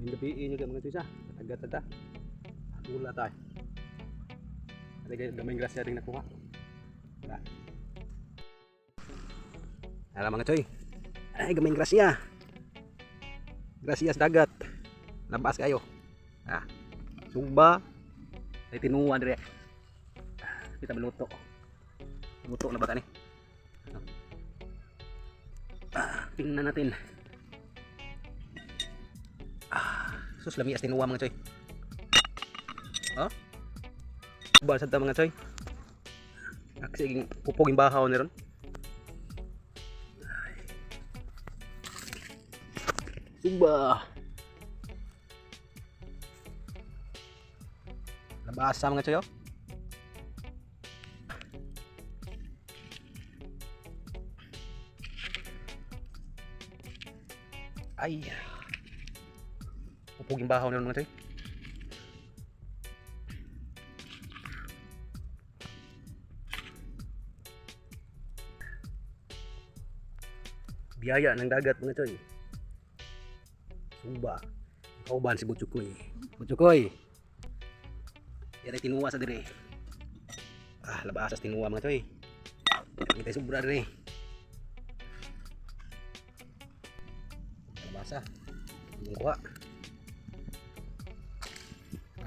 gabiin nyo mga choy sa tagat-tagat. Wala tayo. Ada gamay grasya ring nakuha. Ala mga choy. Ay gamay grasya. Grasya sa dagat. Labas kayo. Sumba. Ay tinuwa dire. Kita meluto. Luto na ba tani? Tingnan natin. Sus lami as tinuwa mga choy. Basad ta mga choy. Sige pupog yung bahaw ni ron. Sumba. Labasa mga choy. Ay. Pupog yung bahaw ni ron mga choy. Biyaya ng dagat mga choy. Sumba. Kauban si Butchukoy. Butchukoy. Yan ay tinuwa sa dire. Labasas tinuwa mga choy. Kita sobra dire. Labasa. Yung kuha.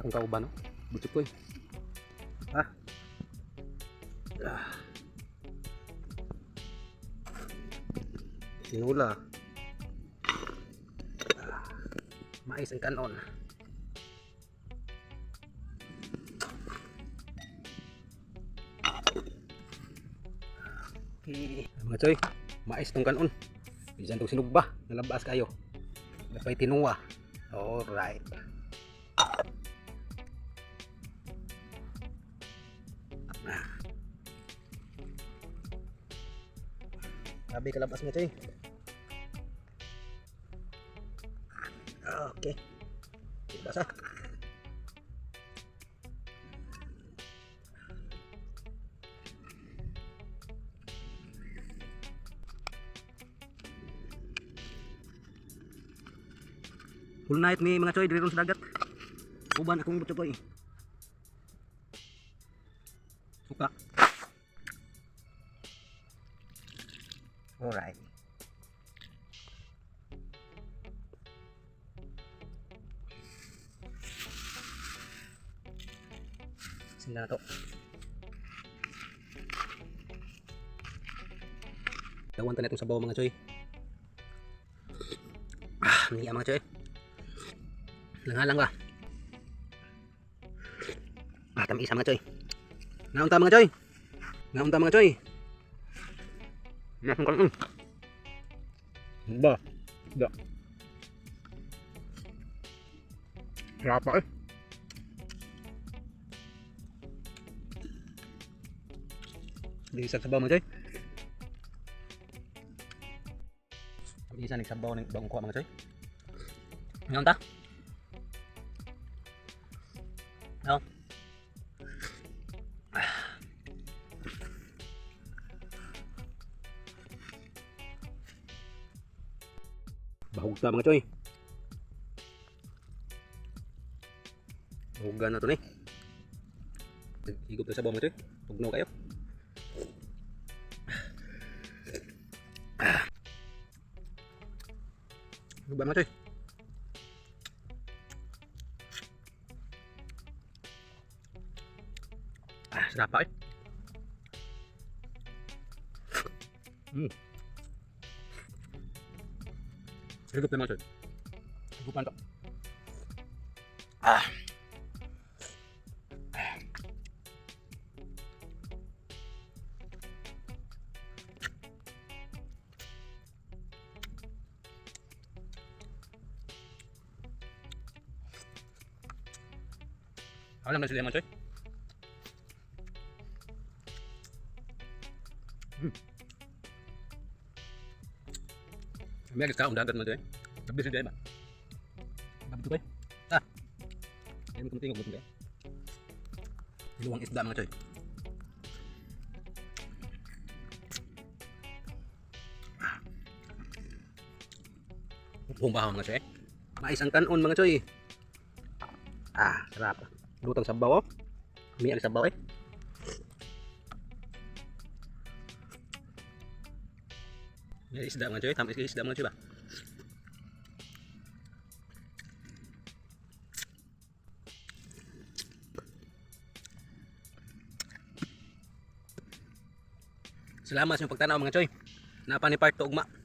Akong kauban no. Butchukoy. Sinula. Mais ang kanon. Okay. Mga choy, mais tong kanon. Bisan tong sinugba, nalabas kayo. Napay tinuwa. Alright. Sabi kalabas mga choy. Okay. Basa. Full night ni mga choy diri ron sa dagat. Uban akong Butchukoy. Suka. Alright. Sinda na to. Dawan ta na itong sabaw mga choy. Niya mga choy. Langhalang ba? Tamis mga choy. Naunta mga choy. Naunta mga choy. Nasaan ka ba? Da. Rapa eh. Bisa sabaw mga choy. Bisa nih sabaw ng bangko mga choy. Ngayon ta? No. Bahug ta mga choy. Bahugan na to ni. Higop na sabaw mga choy. Tugnaw kayo. Ba mga choy. Sarap pa eh. Higop na mga choy. Higupan to. Alam na sila mga choy. May agad ka dagat mga choy. Gabi sila ba? Gabi choy. Ayun mo tingog mo. Iluwang isda mga choy. Upong bahaw mga choy. Mais ang kanon mga choy. Ah, sarap. Lutang sabaw oh. May ang sabaw eh. May isda mga choy, tamis isda mga choy ba? Salamat sa inyong pagtanaw mga choy. Napa ni part 2 ugma.